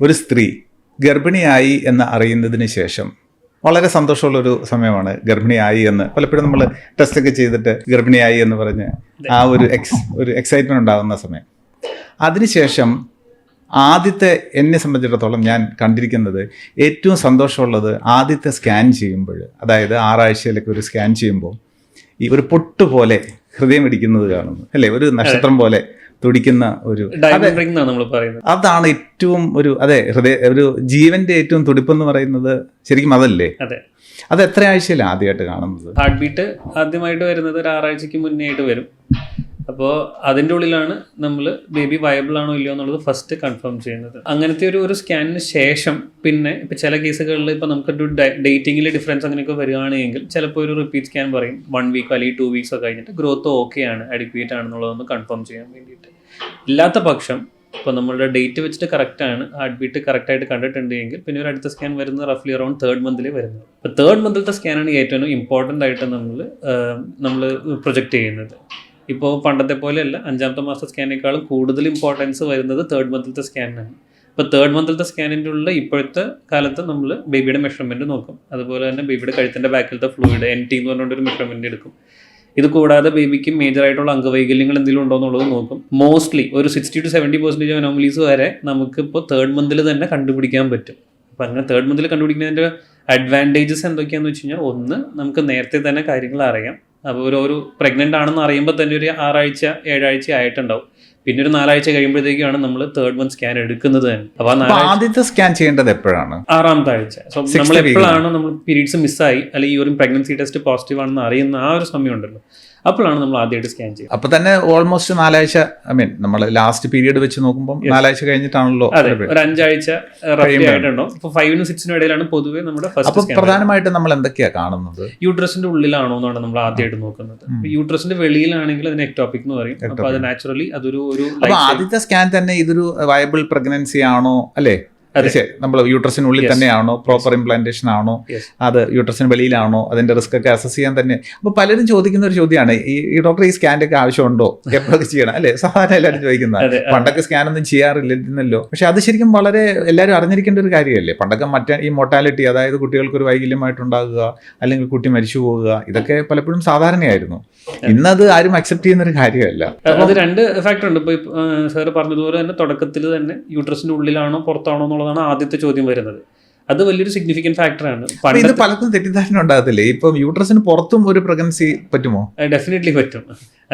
ഒരു സ്ത്രീ ഗർഭിണിയായി എന്ന് അറിയുന്നതിന് ശേഷം വളരെ സന്തോഷമുള്ളൊരു സമയമാണ് ഗർഭിണിയായി എന്ന്. പലപ്പോഴും നമ്മൾ ടെസ്റ്റൊക്കെ ചെയ്തിട്ട് ഗർഭിണിയായി എന്ന് പറഞ്ഞ് ആ ഒരു എക്സൈറ്റ്മെൻറ്റ് ഉണ്ടാകുന്ന സമയം. അതിനുശേഷം ആദ്യത്തെ, എന്നെ സംബന്ധിച്ചിടത്തോളം ഞാൻ കണ്ടിരിക്കുന്നത് ഏറ്റവും സന്തോഷമുള്ളത് ആദ്യത്തെ സ്കാൻ ചെയ്യുമ്പോൾ, അതായത് 6 ആഴ്ചയിലൊക്കെ ഒരു സ്കാൻ ചെയ്യുമ്പോൾ ഈ ഒരു പൊട്ട് പോലെ ഹൃദയം ഇടിക്കുന്നത് കാണുന്നു അല്ലേ, ഒരു നക്ഷത്രം പോലെ തുടിക്കുന്ന ഒരു, അതാണ് ഏറ്റവും ഒരു ജീവന്റെ ഏറ്റവും തുടിപ്പെന്ന് പറയുന്നത്. ശരിക്കും അതല്ലേ? അത് എത്ര ആഴ്ചയിലാണ് ആദ്യമായിട്ട് കാണുന്നത്? ഹാർട്ട് ബീറ്റ് ആദ്യമായിട്ട് വരുന്നത് ഒരു 6 ആഴ്ചയ്ക്ക് മുന്നേ ആയിട്ട് വരും. അപ്പോൾ അതിൻ്റെ ഉള്ളിലാണ് നമ്മൾ ബേബി വയബിൾ ആണോ ഇല്ലയോ എന്നുള്ളത് ഫസ്റ്റ് കൺഫേം ചെയ്യുന്നത്. അങ്ങനത്തെ ഒരു സ്കാനിന് ശേഷം പിന്നെ ഇപ്പം ചില കേസുകളിൽ ഇപ്പോൾ നമുക്കൊരു ഡേറ്റിങ്ങിൽ ഡിഫറൻസ് അങ്ങനെയൊക്കെ വരികയാണെങ്കിൽ ചിലപ്പോൾ ഒരു റിപ്പീറ്റ് സ്കാൻ പറയും 1 വീക്കോ അല്ലെങ്കിൽ 2 വീക്സോ കഴിഞ്ഞിട്ട് ഗ്രോത്ത് ഓക്കെ ആണ്, അഡിക്വേറ്റ് ആണെന്നുള്ളതൊന്ന് കൺഫേം ചെയ്യാൻ വേണ്ടിയിട്ട്. ഇല്ലാത്ത പക്ഷം ഇപ്പോൾ നമ്മളുടെ ഡേറ്റ് വെച്ചിട്ട് കറക്റ്റാണ്, ഹാർട്ട് ബീറ്റ് കറക്റ്റായിട്ട് കണ്ടിട്ടുണ്ടെങ്കിൽ പിന്നെ ഒരു അടുത്ത സ്കാൻ വരുന്നത് റഫ്ലി അറൗണ്ട് 3rd മന്തിൽ വരുന്നത്. അപ്പോൾ 3rd മന്തിലത്തെ സ്കാനാണ് ഏറ്റവും ഇമ്പോർട്ടൻ്റ് ആയിട്ട് നമ്മൾ പ്രൊജക്റ്റ് ചെയ്യുന്നത്. ഇപ്പോൾ പണ്ടത്തെ പോലെയല്ല, 5ാമത്തെ മാസത്തെ സ്കാനേക്കാളും കൂടുതൽ ഇമ്പോർട്ടൻസ് വരുന്നത് 3rd മന്തിലത്തെ സ്കാനിനാണ്. ഇപ്പോൾ 3rd മന്തിലത്തെ സ്കാനിൻ്റെ ഉള്ള ഇപ്പോഴത്തെ കാലത്ത് നമ്മൾ ബേബിയുടെ മെഷർമെൻറ്റ് നോക്കും. അതുപോലെ തന്നെ ബേബിയുടെ കഴുത്തിൻ്റെ ബാക്കിലത്തെ ഫ്ലൂയിഡ് NT എന്ന് പറഞ്ഞുകൊണ്ടൊരു മെഷർമെൻറ്റ് എടുക്കും. ഇത് കൂടാതെ ബേബിക്ക് മേജറായിട്ടുള്ള അംഗവൈകല്യങ്ങൾ എന്തെങ്കിലും ഉണ്ടോ എന്നുള്ളത് നോക്കും. മോസ്റ്റ്ലി ഒരു 60 to 70% അനോമലീസ് വരെ നമുക്കിപ്പോൾ 3rd മന്തിൽ തന്നെ കണ്ടുപിടിക്കാൻ പറ്റും. അപ്പോൾ അങ്ങനെ 3rd മന്തിൽ കണ്ടുപിടിക്കുന്നതിൻ്റെ അഡ്വാൻറ്റേജസ് എന്തൊക്കെയാണെന്ന് വെച്ച് കഴിഞ്ഞാൽ, ഒന്ന്, നമുക്ക് നേരത്തെ തന്നെ കാര്യങ്ങൾ അറിയാം. അപ്പോൾ ഒരു പ്രഗ്നൻ്റ് ആണെന്ന് അറിയുമ്പോൾ തന്നെ ഒരു 6 ആഴ്ച 7 ആഴ്ച ആയിട്ടുണ്ടാവും. പിന്നെ ഒരു 4 ആഴ്ച കഴിയുമ്പോഴത്തേക്കാണ് നമ്മൾ 3rd മന്ത് സ്കാൻ എടുക്കുന്നത് തന്നെ. അപ്പോൾ ആദ്യത്തെ സ്കാൻ ചെയ്യേണ്ടത് എപ്പോഴാണ്? 6ാമത്തെ ആഴ്ച. സോ നമ്മൾ എപ്പോഴാണ് നമ്മൾ പീരീഡ്സ് മിസ്സായി അല്ലെങ്കിൽ ഈ ഒരു പ്രഗ്നൻസി ടെസ്റ്റ് പോസിറ്റീവ് ആണെന്ന് അറിയുന്ന ആ ഒരു സമയം ഉണ്ടല്ലോ, അപ്പോഴാണ് നമ്മൾ ആദ്യമായിട്ട് സ്കാൻ ചെയ്യുന്നത്. അപ്പോൾ തന്നെ ഓൾമോസ്റ്റ് 4 ആഴ്ച, നമ്മൾ ലാസ്റ്റ് പീരീഡ് വെച്ച് നോക്കുമ്പോൾ 4 ആഴ്ച കഴിഞ്ഞിട്ടാണല്ലോ. അതെ, ഒരു 5 ആഴ്ച ആയിട്ടുണ്ടോ. ഇപ്പോൾ 5-നും 6-നും ഇടയിലാണ് പൊതുവെ നമ്മുടെ ഫസ്റ്റ് സ്കാൻ. പ്രധാനമായിട്ട് നമ്മൾ എന്തൊക്കെയാണ് കാണുന്നത്? യൂട്രസിന്റെ ഉള്ളിലാണോ എന്നാണ് നമ്മൾ ആദ്യമായിട്ട് നോക്കുന്നത്. യൂട്രസിന്റെ വെളിയിലാണെങ്കിൽ അതിന് എക്ടോപിക് എന്ന് പറയും. അപ്പോൾ അത് നാച്ചുറലി അതൊരു ആദ്യത്തെ സ്കാൻ തന്നെ ഇതൊരു വയബിൾ പ്രഗ്നൻസി ആണോ അല്ലേ? നമ്മൾ യൂട്രസിനുള്ളിൽ തന്നെയാണോ, പ്രോപ്പർ ഇംപ്ലാന്റേഷൻ ആണോ, അത് യൂട്രസിന് വെളിയിലാണോ, അതിന്റെ റിസ്ക് ഒക്കെ അസസ് ചെയ്യാൻ തന്നെ. അപ്പോൾ പലരും ചോദിക്കുന്ന ഒരു ചോദ്യമാണ്, ഈ ഡോക്ടർ ഈ സ്കാൻ്റെ ഒക്കെ ആവശ്യമുണ്ടോ, എപ്പോഴൊക്കെ ചെയ്യണം അല്ലേ? സാധാരണ എല്ലാവരും ചോദിക്കുന്നത്. പണ്ടൊക്കെ സ്കാൻ ഒന്നും ചെയ്യാറില്ലല്ലോ, പക്ഷെ അത് ശരിക്കും വളരെ എല്ലാവരും അറിഞ്ഞിരിക്കേണ്ട ഒരു കാര്യമല്ലേ? പണ്ടൊക്കെ ഈ മൊർട്ടാലിറ്റി, അതായത് കുട്ടികൾക്ക് ഒരു വൈകല്യമായിട്ടുണ്ടാകുക അല്ലെങ്കിൽ കുട്ടി മരിച്ചു പോകുക, ഇതൊക്കെ പലപ്പോഴും സാധാരണയായിരുന്നു. ഇന്നത് ആരും അക്സെപ്റ്റ് ചെയ്യുന്ന ഒരു കാര്യമല്ല. അത് 2 ഫാക്ടർ ഉണ്ട്. ഇപ്പോൾ സാർ പറഞ്ഞതുപോലെ തന്നെ തുടക്കത്തിൽ തന്നെ യൂട്രസിന്റെ ഉള്ളിലാണോ പുറത്താണോ എന്നുള്ളതാണ് ആദ്യത്തെ ചോദ്യം വരുന്നത്. അത് വലിയൊരു സിഗ്നിഫിക്കന്റ് ഫാക്ടറാണ്. ഇത് പലർക്കും തെറ്റിദ്ധാരണ ഉണ്ടാകത്തില്ലേ? ഇപ്പം യൂട്രസിന് പുറത്തും ഒരു പ്രഗ്നൻസി പറ്റുമോ? ഡെഫിനറ്റ്ലി പറ്റും.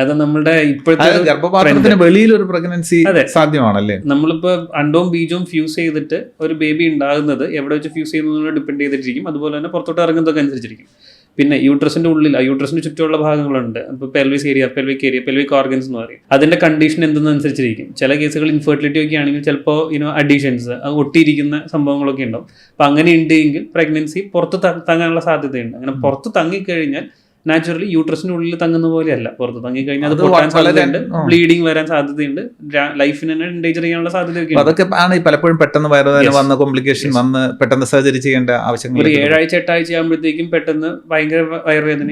അത് നമ്മുടെ ഇപ്പോഴത്തെ ഗർഭപാത്രത്തിന് വെളിയിൽ ഒരു പ്രഗ്നൻസി സാധ്യമാണല്ലേ? നമ്മളിപ്പോൾ അണ്ടവും ബീജവും ഫ്യൂസ് ചെയ്തിട്ട് ഒരു ബേബി ഉണ്ടാകുന്നത് എവിടെ വെച്ച് ഫ്യൂസ് ചെയ്യുന്നതിനോട് ഡിപ്പെൻഡ് ചെയ്തിട്ടിരിക്കും. അതുപോലെ തന്നെ പുറത്തോട്ട് ഇറങ്ങുന്നതൊക്കെ അനുസരിച്ചിരിക്കും. പിന്നെ യൂട്രസിന്റെ ഉള്ളിൽ, യൂട്രസിന് ചുറ്റുമുള്ള ഭാഗങ്ങളുണ്ട്. ഇപ്പോൾ പെൽവിക് ഏരിയ, പെൽവിക് ഓർഗൻസ് എന്ന് പറയും. അതിന്റെ കണ്ടീഷൻ എന്തെന്നനുസരിച്ചിരിക്കും. ചില കേസുകൾ ഇൻഫെർട്ടിലിറ്റി ഒക്കെ ആണെങ്കിൽ ചിലപ്പോൾ അഡീഷൻസ്, ഒട്ടിയിരിക്കുന്ന സംഭവങ്ങളൊക്കെ ഉണ്ടാവും. അപ്പം അങ്ങനെ ഉണ്ടെങ്കിൽ പ്രഗ്നൻസി പുറത്ത് തങ്ങാനുള്ള സാധ്യതയുണ്ട്. അങ്ങനെ പുറത്ത് തങ്ങിക്കഴിഞ്ഞാൽ നാച്ചുറലി യൂട്രസിനുള്ളിൽ തങ്ങുന്ന പോലെയല്ല, പുറത്ത് തങ്ങിക്കഴിഞ്ഞാൽ അത് പൊട്ടാൻ സാധ്യതയുണ്ട്, ബ്ലീഡിങ് വരാൻ സാധ്യതയുണ്ട്, ലൈഫിനെ തന്നെ എൻഡേഞ്ചർ ചെയ്യാനുള്ള സാധ്യതയൊക്കെ. അതൊക്കെ ആണ് പലപ്പോഴും പെട്ടെന്ന് വയറുവേദന വന്ന് കോംപ്ലിക്കേഷൻ വന്ന് പെട്ടെന്ന് സർജറി ചെയ്യേണ്ട ആവശ്യങ്ങൾ. ഒരു 7 ആഴ്ച 8 ആഴ്ച ആകുമ്പോഴത്തേക്കും പെട്ടെന്ന് ഭയങ്കര വയറുവേദന,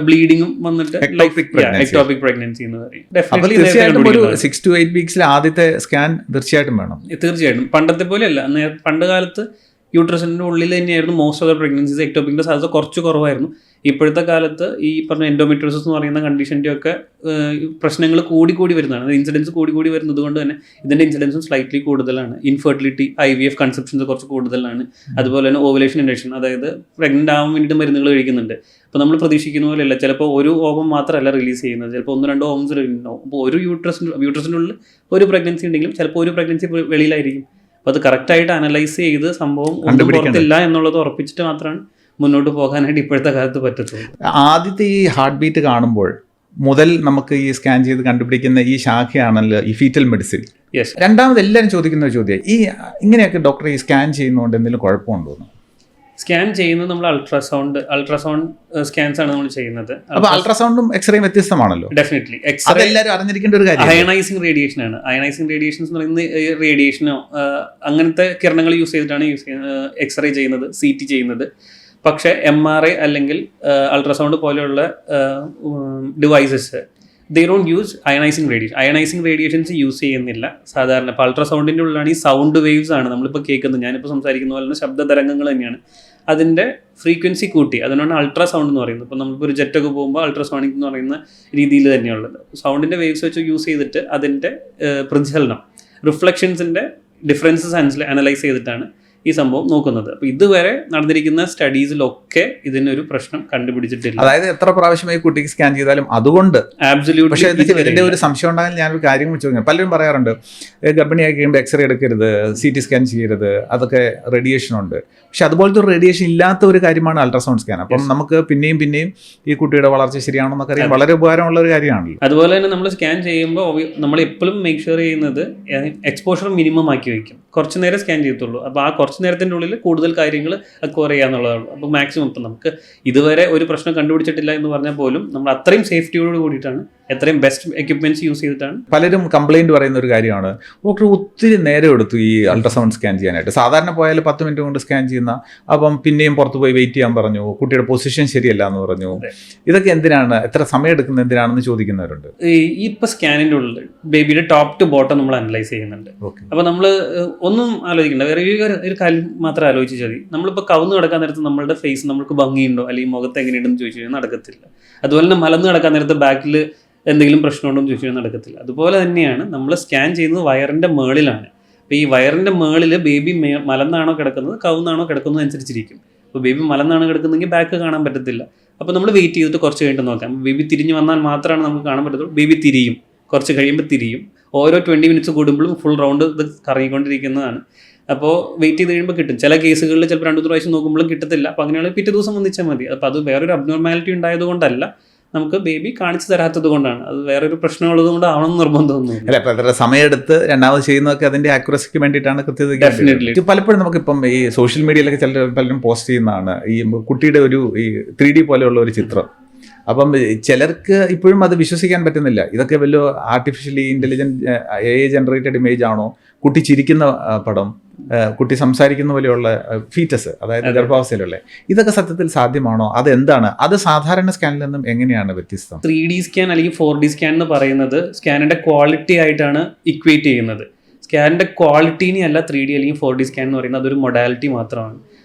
ബ്ലീഡിങ്ങും വന്നിട്ട് എക്ടോപിക് പ്രഗ്നൻസി എന്ന് പറയും. തീർച്ചയായിട്ടും ഒരു 6 to 8 വീക്സിൽ ആദ്യത്തെ സ്കാൻ തീർച്ചയായിട്ടും വേണം. തീർച്ചയായിട്ടും. പണ്ടത്തെ പോലെയല്ല. പണ്ട് കാലത്ത് യൂട്രസിന്റെ ഉള്ളിൽ തന്നെയായിരുന്നു മോസ്റ്റ് ഓഫ് ദ പ്രഗ്നൻസീസ്. എക്ടോപിക്കിന്റെ സാധ്യത കുറച്ച് കുറവായിരുന്നു. ഇപ്പോഴത്തെ കാലത്ത് ഈ പറഞ്ഞ എൻഡോമെട്രിയോസിസ് എന്ന് പറയുന്ന കണ്ടീഷൻ്റെ ഒക്കെ പ്രശ്നങ്ങൾ കൂടി വരുന്നതാണ്. ഇൻസിഡൻസ് കൂടി വരുന്നത് കൊണ്ട് തന്നെ ഇതിൻ്റെ ഇൻസിഡൻസും സ്ലൈറ്റ്ലി കൂടുതലാണ്. ഇൻഫെർട്ടിലിറ്റി, IVF കൺസെപ്ഷൻസ് കുറച്ച് കൂടുതലാണ്. അതുപോലെ തന്നെ ഓവുലേഷൻ ഇൻഡക്ഷൻ, അതായത് പ്രഗ്നൻ്റ് ആവാൻ വേണ്ടിയിട്ട് മരുന്നുകൾ കഴിക്കുന്നുണ്ട്. അപ്പോൾ നമ്മൾ പ്രതീക്ഷിക്കുന്ന പോലെയല്ല. ചിലപ്പോൾ ഒരു ഓവം മാത്രമല്ല റിലീസ് ചെയ്യുന്നത്, ചിലപ്പോൾ 1-2 ഓവംസ് ഉണ്ടാവും. അപ്പോൾ ഒരു യൂട്രസിൻ്റെ ഉള്ളിൽ ഒരു പ്രഗ്നൻസി ഉണ്ടെങ്കിലും ചിലപ്പോൾ ഒരു പ്രഗ്നൻസി വെളിയിലായിരിക്കും. അപ്പോൾ അത് കറക്റ്റായിട്ട് അനലൈസ് ചെയ്ത് സംഭവം ഒന്നും പുറത്തില്ല എന്നുള്ളത് ഉറപ്പിച്ചിട്ട് മാത്രമാണ് മുന്നോട്ട് പോകാനായിട്ട് ഇപ്പോഴത്തെ കാലത്ത് പറ്റത്തുള്ളൂ. ആദ്യത്തെ ഈ ഹാർട്ട് ബീറ്റ് കാണുമ്പോൾ മുതൽ നമുക്ക് ഈ സ്കാൻ ചെയ്ത് കണ്ടുപിടിക്കുന്ന ഈ ശാഖയാണല്ലോ ഈ ഫീറ്റൽ മെഡിസിൻ. രണ്ടാമത് എല്ലാവരും ചോദിക്കുന്ന ഒരു ചോദ്യം, ഈ ഇങ്ങനെയൊക്കെ ഡോക്ടർ ഈ സ്കാൻ ചെയ്യുന്നതുകൊണ്ട് എന്തെങ്കിലും കുഴപ്പമുണ്ടോ? സ്കാൻ ചെയ്യുന്നത് നമ്മൾ അൾട്രാസൗണ്ട് സ്കാൻസ് ആണ് നമ്മൾ ചെയ്യുന്നത്. അപ്പോൾ അൾട്രാസൗണ്ടും എക്സ്റേയും വ്യത്യസ്തമാണല്ലോ. ഡെഫിനറ്റ്ലി. എല്ലാവരും അറിഞ്ഞിരിക്കേണ്ട ഒരു കാര്യം അയണൈസിങ് റേഡിയേഷൻ ആണ്. അയണൈസിങ് റേഡിയേഷൻസ് എന്ന് പറയുന്നത് റേഡിയേഷനോ അങ്ങനത്തെ കിരണങ്ങൾ യൂസ് ചെയ്തിട്ടാണ് എക്സ്റേ ചെയ്യുന്നത്, CT ചെയ്യുന്നത്. പക്ഷേ MRI അല്ലെങ്കിൽ അൾട്രാസൗണ്ട് പോലെയുള്ള devices they don't use ionizing radiations use ചെയ്യുന്നില്ല സാധാരണ. ഇപ്പോൾ അൾട്രാസൗണ്ടിൻ്റെ ഉള്ളിലാണ് ഈ സൗണ്ട് വേവ്സ് ആണ് നമ്മളിപ്പോൾ കേൾക്കുന്നത്. ഞാനിപ്പോൾ സംസാരിക്കുന്ന പോലെ തന്നെ ശബ്ദ തരംഗങ്ങൾ തന്നെയാണ്. അതിൻ്റെ ഫ്രീക്വൻസി കൂട്ടി, അതിനാണ് അൾട്രാസൗണ്ട് എന്ന് പറയുന്നത്. ഇപ്പോൾ നമ്മളിപ്പോൾ ഒരു ജെറ്റൊക്കെ പോകുമ്പോൾ അൾട്രാസോണിക് എന്ന് പറയുന്ന രീതിയിൽ തന്നെയുള്ളത്. സൗണ്ടിൻ്റെ വേവ്സ് വെച്ച് യൂസ് ചെയ്തിട്ട് അതിൻ്റെ പ്രതിഫലനം, റിഫ്ലക്ഷൻസിൻ്റെ ഡിഫറൻസസ് അനലൈസ് ചെയ്തിട്ടാണ് ഈ സംഭവം നോക്കുന്നത്. അപ്പോൾ ഇതുവരെ നടന്നിരിക്കുന്ന സ്റ്റഡീസിലൊക്കെ ഇതിനൊരു പ്രശ്നം കണ്ടുപിടിച്ചിട്ടില്ല. അതായത് എത്ര പ്രാവശ്യം ഈ കുട്ടിക്ക് സ്കാൻ ചെയ്താലും അതുകൊണ്ട് ആബ്സല്യൂട്ട്ലി. പക്ഷേ ഇതിന്റെ ഒരു സംശയം ഉണ്ടായാൽ ഞാനൊരു കാര്യം വെച്ച് പലരും പറയാറുണ്ട്, ഗർഭിണിയായി കഴിയുമ്പോൾ എക്സ്റേ എടുക്കരുത്, CT സ്കാൻ ചെയ്യരുത്, അതൊക്കെ റേഡിയേഷൻ ഉണ്ട്. പക്ഷെ അതുപോലത്തെ ഒരു റേഡിയേഷൻ ഇല്ലാത്ത ഒരു കാര്യമാണ് അൾട്രാസൗണ്ട് സ്കാൻ. അപ്പം നമുക്ക് പിന്നെയും ഈ കുട്ടിയുടെ വളർച്ച ശരിയാണോ എന്നൊക്കെ അറിയാൻ വളരെ ഉപകാരമുള്ള ഒരു കാര്യമാണല്ലോ. അതുപോലെ തന്നെ നമ്മൾ സ്കാൻ ചെയ്യുമ്പോൾ നമ്മൾ എപ്പോഴും മേക്ക് ഷുവർ ചെയ്യുന്നത് എക്സ്പോഷർ മിനിമം ആക്കി വയ്ക്കും. കുറച്ച് നേരം സ്കാൻ ചെയ്യത്തുള്ളൂ. അപ്പോൾ ആ കുറച്ച് നേരത്തിൻ്റെ ഉള്ളിൽ കൂടുതൽ കാര്യങ്ങൾ അക്വയർ ചെയ്യാന്നുള്ളതാണ്. അപ്പോൾ മാക്സിമം ഇപ്പം നമുക്ക് ഇതുവരെ ഒരു പ്രശ്നം കണ്ടുപിടിച്ചിട്ടില്ല എന്ന് പറഞ്ഞാൽ പോലും നമ്മൾ അത്രയും സേഫ്റ്റിയോട് കൂടിയിട്ടാണ്, എത്രയും ബെസ്റ്റ് എക്യുപ്മെന്റ്സ് യൂസ് ചെയ്തിട്ടാണ്. പലരും കംപ്ലൈന്റ് പറയുന്ന ഒരു കാര്യമാണ്, ഡോക്ടർ ഒത്തിരി നേരം എടുത്തു ഈ അൾട്രാസൗണ്ട് സ്കാൻ ചെയ്യാനായിട്ട്. സാധാരണ പോയാൽ 10 മിനിറ്റ് കൊണ്ട് സ്കാൻ ചെയ്യുന്ന, അപ്പം പിന്നെയും പുറത്ത് പോയി വെയിറ്റ് ചെയ്യാൻ പറഞ്ഞു, കുട്ടിയുടെ പൊസിഷൻ ശരിയല്ല എന്ന് പറഞ്ഞു. ഇതൊക്കെ എന്തിനാണ്, എത്ര സമയം എടുക്കുന്നത് എന്തിനാണെന്ന് ചോദിക്കുന്നവരുണ്ട്. ഈ ഇപ്പോൾ സ്കാനിൻ്റെ ഉള്ളിൽ ബേബിയുടെ ടോപ്പ് ടു ബോട്ടം നമ്മൾ അനലൈസ് ചെയ്യുന്നുണ്ട്. അപ്പോൾ നമ്മൾ ഒന്നും ആലോചിക്കണ്ട, വേറെ ഒരു കാര്യം മാത്രം ആലോചിച്ചാൽ മതി. നമ്മളിപ്പോൾ കവുന്ന് കിടക്കാൻ നേരത്ത് നമ്മളുടെ ഫേസ് നമുക്ക് ഭംഗിയുണ്ടോ അല്ലെങ്കിൽ മുഖത്ത് എങ്ങനെയുണ്ടെന്ന് ചോദിച്ചു കഴിഞ്ഞാൽ നടക്കത്തില്ല. അതുപോലെ തന്നെ മലന്ന് കിടക്കാൻ നേരത്ത് ബാക്കിൽ എന്തെങ്കിലും പ്രശ്നമുണ്ടോ എന്ന് ചോദിച്ചു കഴിഞ്ഞാൽ നടക്കത്തില്ല. അതുപോലെ തന്നെയാണ് നമ്മൾ സ്കാൻ ചെയ്യുന്നത് വയറിൻ്റെ മേളിലാണ്. അപ്പോൾ ഈ വയറിൻ്റെ മേളിൽ ബേബി മലന്നാണോ കിടക്കുന്നത് കവുന്നാണോ കിടക്കുന്നത് അനുസരിച്ചിരിക്കും. അപ്പോൾ ബേബി മലന്നാണ് കിടക്കുന്നതെങ്കിൽ ബാക്ക് കാണാൻ പറ്റത്തില്ല. അപ്പോൾ നമ്മൾ വെയിറ്റ് ചെയ്തിട്ട് കുറച്ച് കഴിഞ്ഞിട്ട് നോക്കാം. ബേബി തിരിഞ്ഞ് വന്നാൽ മാത്രമാണ് നമുക്ക് കാണാൻ പറ്റത്തുള്ളൂ. ബേബി തിരിയും, കുറച്ച് കഴിയുമ്പോൾ തിരിയും. ഓരോ 20 മിനിറ്റ്സ് കൂടുമ്പോഴും ഫുൾ റൗണ്ട് ഇത് കറങ്ങിക്കൊണ്ടിരിക്കുന്നതാണ്. അപ്പോൾ വെയിറ്റ് ചെയ്ത് കഴിയുമ്പോൾ കിട്ടും. ചില കേസുകളിൽ ചിലപ്പോൾ 2-3 പ്രാവശ്യം നോക്കുമ്പോഴും കിട്ടത്തില്ല. അപ്പോൾ അങ്ങനെയാണെങ്കിൽ പിറ്റേ ദിവസം വന്നിച്ചാൽ മതി. അപ്പോൾ അത് വേറൊരു അബ്നോർമാലിറ്റി ഉണ്ടായതുകൊണ്ടല്ല, നമുക്ക് ബേബി കാണിച്ചു തരാത്തത് കൊണ്ടാണ്. അത് വേറൊരു പ്രശ്നമുള്ളത് കൊണ്ട് ആവണമെന്ന് നിർബന്ധമൊന്നുമില്ല. അല്ല, അപ്പോൾ എത്ര സമയമെടുത്ത് രണ്ടാമത് ചെയ്യുന്നതൊക്കെ അതിന്റെ ആക്യുറസിക്ക് വേണ്ടിയിട്ടാണ്, കൃത്യത. ഡെഫിനറ്റ്ലി. പലപ്പോഴും നമുക്കിപ്പം ഈ സോഷ്യൽ മീഡിയയിലൊക്കെ പലരും പോസ്റ്റ് ചെയ്യുന്നതാണ് ഈ കുട്ടിയുടെ ഒരു ഈ 3D പോലെയുള്ള ഒരു ചിത്രം. അപ്പം ചിലർക്ക് ഇപ്പോഴും അത് വിശ്വസിക്കാൻ പറ്റുന്നില്ല. ഇതൊക്കെ വല്ല artificially intelligent AI generated image ആണോ, കുട്ടി ചിരിക്കുന്ന പടം, കുട്ടി സംസാരിക്കുന്ന പോലെയുള്ള ഫീറ്റസ്, അതായത് ഗർഭാവസ്ഥയിലുള്ള, ഇതൊക്കെ സത്യത്തിൽ സാധ്യമാണോ? അതെന്താണ്? അത് സാധാരണ സ്കാനിൽ നിന്നും എങ്ങനെയാണ് വ്യത്യസ്തം? 3D സ്കാൻ അല്ലെങ്കിൽ 4D സ്കാൻ എന്ന് പറയുന്നത് സ്കാനിന്റെ ക്വാളിറ്റി ആയിട്ടാണ് ഇക്വേറ്റ് ചെയ്യുന്നത്. സ്കാനിന്റെ ക്വാളിറ്റീനെ അല്ല 3D അല്ലെങ്കിൽ 4D സ്കാൻ എന്ന് പറയുന്നത്, അതൊരു മൊഡാലിറ്റി മാത്രമാണ്.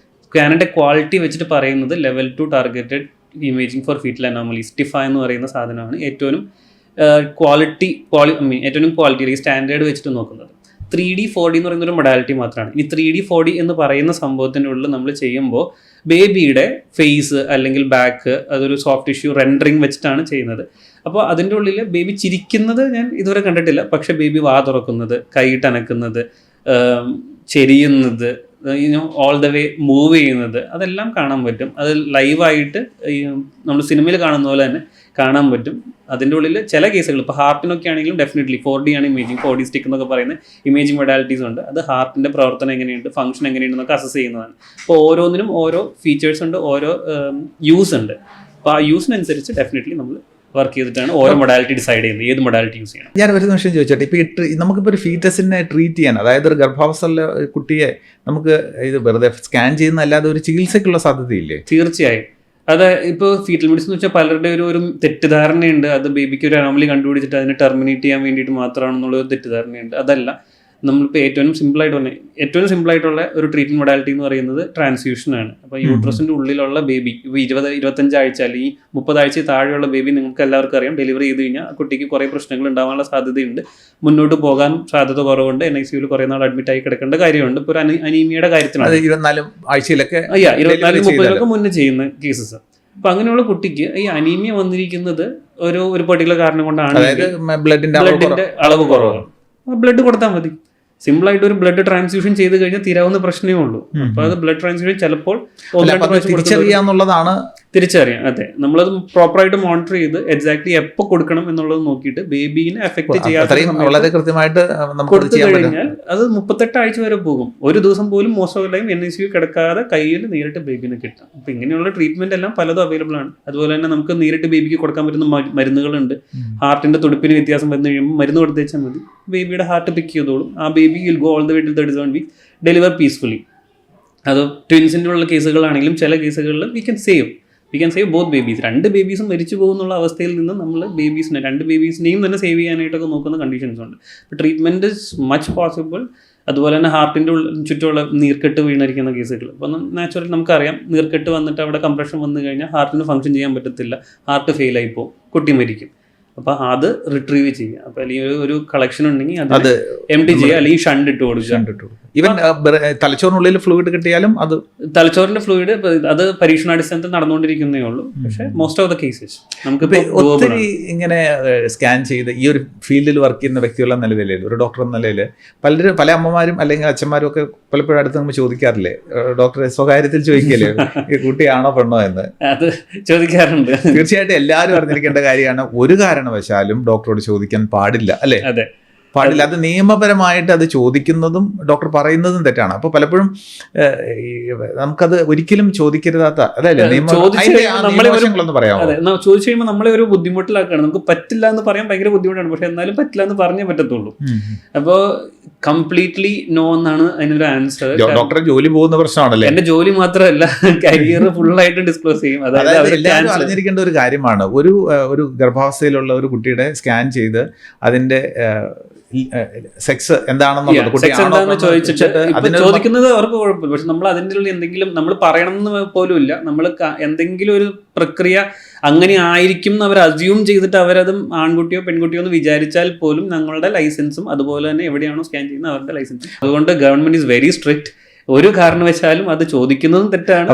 സ്കാനിന്റെ ക്വാളിറ്റി വെച്ചിട്ട് പറയുന്നത് level 2 targeted imaging for fetal anomalies, TIFA എന്ന് പറയുന്ന സാധനമാണ് ഏറ്റവും ക്വാളിറ്റി അല്ലെങ്കിൽ സ്റ്റാൻഡേർഡ് വെച്ചിട്ട് നോക്കുന്നത്. 3D 4D എന്ന് പറയുന്ന ഒരു മൊഡാലിറ്റി മാത്രമാണ്. ഇനി 3D 4D എന്ന് പറയുന്ന സംഭവത്തിൻ്റെ ഉള്ളിൽ നമ്മൾ ചെയ്യുമ്പോൾ ബേബിയുടെ ഫേസ് അല്ലെങ്കിൽ ബാക്ക്, അതൊരു സോഫ്റ്റ് ടിഷ്യൂ റെൻഡറിങ് വെച്ചിട്ടാണ് ചെയ്യുന്നത്. അപ്പോൾ അതിൻ്റെ ഉള്ളിൽ ബേബി ചിരിക്കുന്നത് ഞാൻ ഇതുവരെ കണ്ടിട്ടില്ല. പക്ഷേ ബേബി വാ തുറക്കുന്നത്, കൈയിട്ട് അനക്കുന്നത്, ചെരിയുന്നത്, ഓൾ ദ വേ മൂവ് ചെയ്യുന്നത്, അതെല്ലാം കാണാൻ പറ്റും. അത് ലൈവായിട്ട് നമ്മൾ സിനിമയിൽ കാണുന്ന പോലെ തന്നെ കാണാൻ പറ്റും. അതിൻ്റെ ഉള്ളിൽ ചില കേസുകൾ ഇപ്പോൾ ഹാർട്ടിനൊക്കെ ആണെങ്കിലും ഡെഫിനറ്റ്ലി 4D ആണ് ഇമേജിങ്. 4D സ്റ്റിക്ക് എന്നൊക്കെ പറയുന്ന ഇമേജിങ് മൊഡാലിറ്റീസ് ഉണ്ട്. അത് ഹാർട്ടിൻ്റെ പ്രവർത്തനം എങ്ങനെയുണ്ട്, ഫംഗ്ഷൻ എങ്ങനെയുണ്ടെന്നൊക്കെ അസസ് ചെയ്യുന്നതാണ്. അപ്പോൾ ഓരോന്നിനും ഓരോ ഫീച്ചേഴ്സ് ഉണ്ട്, ഓരോ യൂസ് ഉണ്ട്. അപ്പോൾ ആ യൂസിനനുസരിച്ച് ഡെഫിനറ്റ്ലി നമ്മൾ വർക്ക് ചെയ്തിട്ടാണ് ഓരോ മൊഡാലിറ്റി ഡിസൈഡ് ചെയ്യുന്നത്, ഏത് മൊഡാലിറ്റി യൂസ് ചെയ്യണം. ഞാൻ ഒരു നിമിഷം ചോദിച്ചോട്ടെ, ഇപ്പോൾ നമുക്കിപ്പോൾ ഒരു ഫീറ്റസിനെ ട്രീറ്റ് ചെയ്യാൻ, അതായത് ഒരു ഗർഭാവസ്ഥയിലെ കുട്ടിയെ നമുക്ക് ഇത് വെറുതെ സ്കാൻ ചെയ്യുന്നതല്ലാതെ ഒരു ചികിത്സയ്ക്കുള്ള സാധ്യതയില്ലേ? തീർച്ചയായും. അത് ഇപ്പോൾ ഫീറ്റൽ മെഡിസിൻ എന്ന് വെച്ചാൽ പലരുടെ ഒരു തെറ്റിദ്ധാരണയുണ്ട്. അത് ബേബിക്ക് ഒരു അനോമലി കണ്ടുപിടിച്ചിട്ട് അതിനെ ടെർമിനേറ്റ് ചെയ്യാൻ വേണ്ടിയിട്ട് മാത്രമാണെന്നുള്ളൊരു തെറ്റിദ്ധാരണയുണ്ട്. അതല്ല, നമ്മളിപ്പോൾ ഏറ്റവും സിമ്പിളായിട്ടുള്ള ഒരു ട്രീറ്റ്മെൻറ്റ് മൊഡാലിറ്റി എന്ന് പറയുന്നത് ട്രാൻസ്ഫ്യൂഷനാണ്. അപ്പോൾ യൂട്രസിൻ്റെ ഉള്ളിലുള്ള ബേബി ഇപ്പോൾ 20-25 ആഴ്ച അല്ലെങ്കിൽ 30 ആഴ്ച താഴെയുള്ള ബേബി നിങ്ങൾക്ക് എല്ലാവർക്കും അറിയാം, ഡെലിവറി ചെയ്ത് കഴിഞ്ഞാൽ ആ കുട്ടിക്ക് കുറേ പ്രശ്നങ്ങൾ ഉണ്ടാകാനുള്ള സാധ്യതയുണ്ട്. മുന്നോട്ട് പോകാൻ സാധ്യത കുറവുണ്ട്. NICUവിൽ കുറേ നാൾ അഡ്മിറ്റ് ആയി കിടക്കേണ്ട കാര്യമുണ്ട്. ഇപ്പോൾ ഒരു അനീമിയയുടെ കാര്യത്തിലാണ് 24 ആഴ്ചയിലൊക്കെ 24-30 മുന്നേ ചെയ്യുന്ന കേസസ്. അപ്പോൾ അങ്ങനെയുള്ള കുട്ടിക്ക് ഈ അനീമിയ വന്നിരിക്കുന്നത് ഒരു പെർട്ടിക്കുലർ കാരണം കൊണ്ടാണ്. ബ്ലഡിന്റെ അളവ് കുറവാണ്. ബ്ലഡ് കൊടുത്താൽ മതി. സിമ്പിളായിട്ട് ഒരു ബ്ലഡ് ട്രാൻസ്ഫ്യൂഷൻ ചെയ്ത് കഴിഞ്ഞാൽ തീരാവുന്ന പ്രശ്നമേ ഉള്ളൂ. അപ്പോൾ അത് ബ്ലഡ് ട്രാൻസ്ഫ്യൂഷൻ ചിലപ്പോൾ തിരിച്ചറിയാം. അതെ, നമ്മളത് പ്രോപ്പറായിട്ട് മോണിറ്റർ ചെയ്ത് എക്സാക്ട്ലി എപ്പോൾ കൊടുക്കണം എന്നുള്ളത് നോക്കിയിട്ട് ബേബീനെ എഫക്ട് വളരെ കൃത്യമായിട്ട് കൊടുത്തു കഴിഞ്ഞാൽ അത് 38 ആഴ്ച വരെ പോകും. ഒരു ദിവസം പോലും മോസ്റ്റ് ഓഫ് ടൈം NICU കിടക്കാതെ കയ്യിൽ നേരിട്ട് ബേബീനെ കിട്ടാം. അപ്പോൾ ഇങ്ങനെയുള്ള ട്രീറ്റ്മെന്റ് എല്ലാം പലതും അവൈലബിൾ ആണ്. അതുപോലെ തന്നെ നമുക്ക് നേരിട്ട് ബേബിക്ക് കൊടുക്കാൻ പറ്റുന്ന മരുന്നുകളുണ്ട്. ഹാർട്ടിന്റെ തുടിപ്പിന് വ്യത്യാസം വന്നു കഴിയുമ്പോൾ മരുന്ന് കൊടുത്തു വെച്ചാൽ മതി, ബേബിയുടെ ഹാർട്ട് പിക്ക് ചെയ്തോളും. ആ baby will go all the way till 37 week, deliver peacefully. അത് ട്വിൻസിൻ്റെ ഉള്ള കേസുകളാണെങ്കിലും ചില കേസുകളിൽ we can save we can save both babies. 2 ബേബീസും മരിച്ചു പോകുന്നുള്ള അവസ്ഥയിൽ നിന്ന് നമ്മൾ ബേബീസിനെ 2 ബേബീസിനെയും തന്നെ സേവ് ചെയ്യാനായിട്ടൊക്കെ നോക്കുന്ന കണ്ടീഷൻസ് ഉണ്ട്. Treatment is much possible. അതുപോലെ തന്നെ ഹാർട്ടിൻ്റെ ചുറ്റുമുള്ള നീർക്കെട്ട് വീണിരിക്കുന്ന കേസുകൾ, അപ്പോൾ നാച്ചുറലി നമുക്കറിയാം, നീർക്കെട്ട് വന്നിട്ട് അവിടെ കംപ്രഷൻ വന്നു കഴിഞ്ഞാൽ ഹാർട്ടിന് ഫംഗ്ഷൻ ചെയ്യാൻ പറ്റത്തില്ല, ഹാർട്ട് ഫെയിലായി പോകും, കുട്ടി മരിക്കും. അപ്പോൾ അത് റിട്രീവ് ചെയ്യുക. അപ്പോൾ അല്ലെങ്കിൽ ഒരു കളക്ഷൻ ഉണ്ടെങ്കിൽ അത് എംപ്റ്റി ചെയ്യുക, അല്ലെങ്കിൽ ഷണ്ട് ഇട്ട് കൊടുക്കുക. ഈവൻ തലച്ചോറിനുള്ളിൽ ഫ്ലൂയിഡ് കിട്ടിയാലും അത് തലച്ചോറിന്റെ ഫ്ലൂയിഡ് അത് പരീക്ഷണാടിസ്ഥാനത്തിൽ നടന്നുകൊണ്ടിരിക്കുന്നേ ഉള്ളൂ. പക്ഷേ മോസ്റ്റ് ഓഫ് ദ കേസസ് നമുക്ക് ഒത്തിരി ഇങ്ങനെ സ്കാൻ ചെയ്ത് ഈ ഒരു ഫീൽഡിൽ വർക്ക് ചെയ്യുന്ന വ്യക്തികളുടെ നിലയിൽ, ഒരു ഡോക്ടർ എന്ന നിലയിൽ പല അമ്മമാരും അല്ലെങ്കിൽ അച്ഛന്മാരും ഒക്കെ പലപ്പോഴും അടുത്ത് നമ്മൾ ചോദിക്കാറില്ലേ, ഡോക്ടറെ സ്വകാര്യത്തിൽ ചോദിക്കല്ലേ ഈ കുട്ടിയാണോ പെണ്ണോ എന്ന്? അത് ചോദിക്കാറുണ്ട്. തീർച്ചയായിട്ടും എല്ലാവരും അറിഞ്ഞിരിക്കേണ്ട കാര്യമാണ്. ഒരു കാരണവശാലും ഡോക്ടറോട് ചോദിക്കാൻ പാടില്ല, അല്ലേ? അതെ, പാടില്ല. അത് നിയമപരമായിട്ട് അത് ചോദിക്കുന്നതും ഡോക്ടർ പറയുന്നതും തെറ്റാണ്. അപ്പോൾ പലപ്പോഴും നമുക്കത് ഒരിക്കലും ചോദിക്കരുതാത്ത, അതായത് നിയമങ്ങളൊന്ന് പറയാമോ? അതെ, ചോദിച്ചു കഴിയുമ്പോൾ നമ്മളെ ഒരു ബുദ്ധിമുട്ടിലാക്കാണ്. നമുക്ക് പറ്റില്ല എന്ന് പറയാൻ ഭയങ്കര ബുദ്ധിമുട്ടാണ്, പക്ഷെ എന്നാലും പറ്റില്ല എന്ന് പറഞ്ഞേ പറ്റത്തുള്ളൂ. അപ്പോൾ കംപ്ലീറ്റ്ലി നോ എന്നാണ് അതിനൊരു ആൻസർ. ഡോക്ടറെ ജോലി പോകുന്ന പ്രശ്നമാണല്ലേ? എന്റെ ജോലി മാത്രമല്ല, കരിയർ ഫുള്ളായിട്ട് ഡിസ്ക്ലോസ് ചെയ്യും. അതായത് എല്ലാവരും അറിഞ്ഞിരിക്കേണ്ട ഒരു കാര്യമാണ്. ഒരു ഗർഭാവസ്ഥയിലുള്ള ഒരു കുട്ടിയുടെ സ്കാൻ ചെയ്ത് അതിന്റെ സെക്സ് എന്താണെന്നുള്ളത് ചോദിക്കുന്നത് അവർക്ക് കുഴപ്പമില്ല. പക്ഷെ നമ്മൾ അതിൻ്റെ ഉള്ളിൽ എന്തെങ്കിലും നമ്മൾ പറയണമെന്ന് പോലും ഇല്ല. നമ്മൾ എന്തെങ്കിലും ഒരു പ്രക്രിയ അങ്ങനെ ആയിരിക്കും എന്ന് അവർ അസ്യൂം ചെയ്തിട്ട് അവരത് ആൺകുട്ടിയോ പെൺകുട്ടിയോ എന്ന് വിചാരിച്ചാൽ പോലും ഞങ്ങളുടെ ലൈസൻസും അതുപോലെ തന്നെ എവിടെയാണോ സ്കാൻ ചെയ്യുന്നത് അവരുടെ ലൈസൻസും. അതുകൊണ്ട് ഗവൺമെന്റ് ഈസ് വെരി സ്ട്രിക്റ്റ്. ഒരു കാരണവശാലും അത് ചോദിക്കുന്നതും തെറ്റാണ്.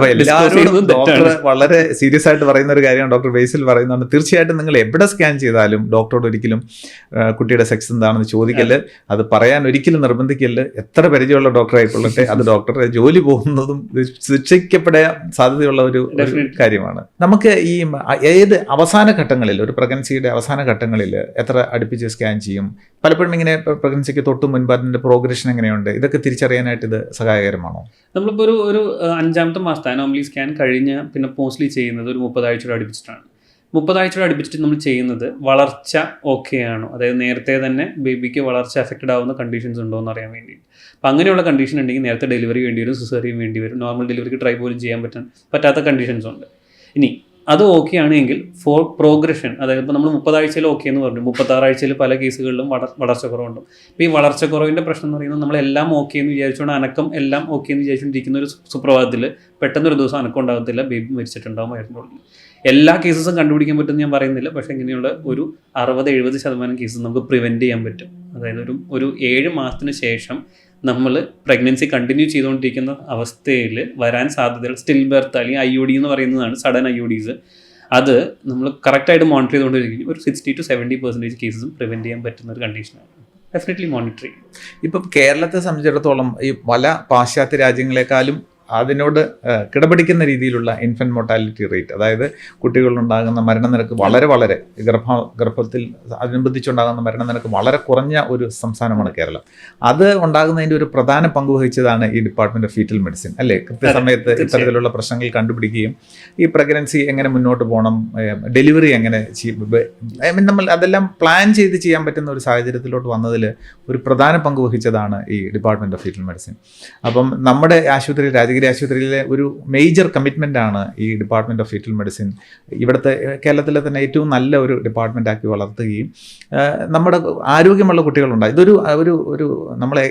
വളരെ സീരിയസ് ആയിട്ട് പറയുന്ന ഒരു കാര്യമാണ് ഡോക്ടർ ബേസിൽ പറയുന്നത്. തീർച്ചയായിട്ടും നിങ്ങൾ എവിടെ സ്കാൻ ചെയ്താലും ഡോക്ടറോട് ഒരിക്കലും കുട്ടിയുടെ സെക്സ് എന്താണെന്ന് ചോദിക്കല്, അത് പറയാൻ ഒരിക്കലും നിർബന്ധിക്കല്. എത്ര പരിചയമുള്ള ഡോക്ടർ ആയിക്കൊള്ളട്ടെ, അത് ഡോക്ടറെ ജോലി പോകുന്നതും ശിക്ഷിക്കപ്പെടാൻ സാധ്യതയുള്ള ഒരു കാര്യമാണ്. നമുക്ക് ഈ ഏത് അവസാന ഘട്ടങ്ങളിൽ, ഒരു പ്രഗ്നൻസിയുടെ അവസാന ഘട്ടങ്ങളിൽ എത്ര അടുപ്പിച്ച് സ്കാൻ ചെയ്യും? പലപ്പോഴും ഇങ്ങനെ പ്രഗ്നൻസിക്ക് തൊട്ട് മുൻപ് അതിൻ്റെ പ്രോഗ്രഷൻ എങ്ങനെയുണ്ട്, ഇതൊക്കെ തിരിച്ചറിയാനായിട്ട് ഇത് സഹായകരമാണോ? നമ്മളിപ്പോൾ ഒരു 5ാമത്തെ മാസത്തെ അനോമലി സ്കാൻ കഴിഞ്ഞ് പിന്നെ മോസ്റ്റ്ലി ചെയ്യുന്നത് ഒരു 30 ആഴ്ചയോട് അടുപ്പിച്ചിട്ടാണ്. 30 ആഴ്ചയോട് അടുപ്പിച്ചിട്ട് നമ്മൾ ചെയ്യുന്നത് വളർച്ച ഓക്കെ ആണോ, അതായത് നേരത്തെ തന്നെ ബേബിക്ക് വളർച്ച എഫക്റ്റഡ് ആവുന്ന കണ്ടീഷൻസ് ഉണ്ടോ എന്ന് അറിയാൻ വേണ്ടി. അപ്പോൾ അങ്ങനെയുള്ള കണ്ടീഷൻ ഉണ്ടെങ്കിൽ നേരത്തെ ഡെലിവറി വേണ്ടി വരും, സിസേറിയൻ വേണ്ടി വരും, നോർമൽ ഡെലിവറിക്ക് ട്രൈ പോലും ചെയ്യാൻ പറ്റാത്ത കണ്ടീഷൻസ് ഉണ്ട്. ഇനി അത് ഓക്കെ ആണെങ്കിൽ ഫോർ പ്രോഗ്രഷൻ, അതായത് ഇപ്പോൾ നമ്മൾ 30 ആഴ്ചയിൽ ഓക്കെ എന്ന് പറഞ്ഞു, 36 ആഴ്ചയിൽ പല കേസുകളിലും വളർച്ചക്കുറവുണ്ട്. ഇപ്പോൾ ഈ വളർച്ചക്കുറവിൻ്റെ പ്രശ്നം എന്ന് പറയുന്നത് നമ്മളെല്ലാം ഓക്കെ എന്ന് വിചാരിച്ചുകൊണ്ട് അനക്കം എല്ലാം ഓക്കെ എന്ന് വിചാരിച്ചുകൊണ്ടിരിക്കുന്ന ഒരു സുപ്രഭാതത്തിൽ പെട്ടെന്നൊരു ദിവസം അനക്കം ഉണ്ടാകത്തില്ല, ബേബി മരിച്ചിട്ടുണ്ടാകും വയറിനുള്ളിൽ. എല്ലാ കേസസും കണ്ടുപിടിക്കാൻ പറ്റുമെന്ന് ഞാൻ പറയുന്നില്ല, പക്ഷേ ഇങ്ങനെയുള്ള ഒരു 60-70% കേസസ് നമുക്ക് പ്രിവെൻറ്റ് ചെയ്യാൻ പറ്റും. അതായത് ഒരു 7 മാസത്തിന് ശേഷം നമ്മൾ പ്രഗ്നൻസി കണ്ടിന്യൂ ചെയ്തുകൊണ്ടിരിക്കുന്ന അവസ്ഥയിൽ വരാൻ സാധ്യതകൾ സ്റ്റിൽ ബർത്ത് അല്ലെങ്കിൽ IUD എന്ന് പറയുന്നതാണ്, സഡൻ IUDs. അത് നമ്മൾ കറക്റ്റായിട്ട് മോണിറ്റർ ചെയ്തുകൊണ്ടിരിക്കും. ഒരു 60 to 70% കേസസും പ്രിവെൻറ്റ് ചെയ്യാൻ പറ്റുന്ന ഒരു കണ്ടീഷനാണ്. ഡെഫിനറ്റ്ലി മോണിറ്റർ ചെയ്യും. ഇപ്പം കേരളത്തെ സംബന്ധിച്ചിടത്തോളം ഈ പല പാശ്ചാത്യ രാജ്യങ്ങളെക്കാളും അതിനോട് കിടപിടിക്കുന്ന രീതിയിലുള്ള ഇൻഫൻറ്റ് മോർട്ടാലിറ്റി റേറ്റ്, അതായത് കുട്ടികളിലുണ്ടാകുന്ന മരണനിരക്ക് വളരെ ഗർഭത്തിൽ അനുബന്ധിച്ചുണ്ടാകുന്ന മരണനിരക്ക് വളരെ കുറഞ്ഞ ഒരു സംസ്ഥാനമാണ് കേരളം. അത് ഉണ്ടാകുന്നതിൻ്റെ ഒരു പ്രധാന പങ്ക് വഹിച്ചതാണ് ഈ ഡിപ്പാർട്ട്മെൻറ്റ് ഓഫ് ഫീറ്റൽ മെഡിസിൻ, അല്ലേ? കൃത്യസമയത്ത് ഇത്തരത്തിലുള്ള പ്രശ്നങ്ങൾ കണ്ടുപിടിക്കുകയും ഈ പ്രഗ്നൻസി എങ്ങനെ മുന്നോട്ട് പോകണം, ഡെലിവറി എങ്ങനെ നമ്മൾ അതെല്ലാം പ്ലാൻ ചെയ്ത് ചെയ്യാൻ പറ്റുന്ന ഒരു സാഹചര്യത്തിലോട്ട് വന്നതിൽ ഒരു പ്രധാന പങ്ക് വഹിച്ചതാണ് ഈ ഡിപ്പാർട്ട്മെൻറ്റ് ഓഫ് ഫീറ്റൽ മെഡിസിൻ. അപ്പം നമ്മുടെ ആശുപത്രിയിൽ, രാജഗിരി ആശുപത്രിയിലെ ഒരു മേജർ കമ്മിറ്റ്മെൻ്റ് ആണ് ഈ ഡിപ്പാർട്ട്മെൻറ്റ് ഓഫ് ഫീറ്റൽ മെഡിസിൻ. ഇവിടുത്തെ കേരളത്തിലെ തന്നെ ഏറ്റവും നല്ല ഒരു ഡിപ്പാർട്ട്മെൻ്റ് ആക്കി വളർത്തുകയും നമ്മുടെ ആരോഗ്യമുള്ള കുട്ടികളുണ്ടായി. ഇതൊരു ഒരു നമ്മളെ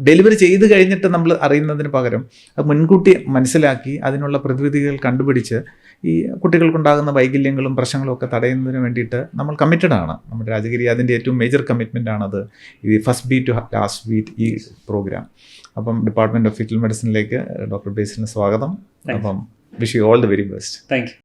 ഡെലിവറി ചെയ്ത് കഴിഞ്ഞിട്ട് നമ്മൾ അറിയുന്നതിന് പകരം അത് മുൻകൂട്ടി മനസ്സിലാക്കി അതിനുള്ള പ്രതിവിധികൾ കണ്ടുപിടിച്ച് ഈ കുട്ടികൾക്കുണ്ടാകുന്ന വൈകല്യങ്ങളും പ്രശ്നങ്ങളും ഒക്കെ തടയുന്നതിന് വേണ്ടിയിട്ട് നമ്മൾ കമ്മിറ്റഡ് ആണ്. നമ്മുടെ രാജഗിരി അതിൻ്റെ ഏറ്റവും മേജർ കമ്മിറ്റ്മെൻ്റ് ആണത്, ഈ first beat to last beat ഈ പ്രോഗ്രാം. അപ്പം ഡിപ്പാർട്ട്മെൻറ്റ് ഓഫ് ഫീറ്റൽ മെഡിസിനിലേക്ക് ഡോക്ടർ ബേസിലിന് സ്വാഗതം. അപ്പം wish you all the very best. Thank U.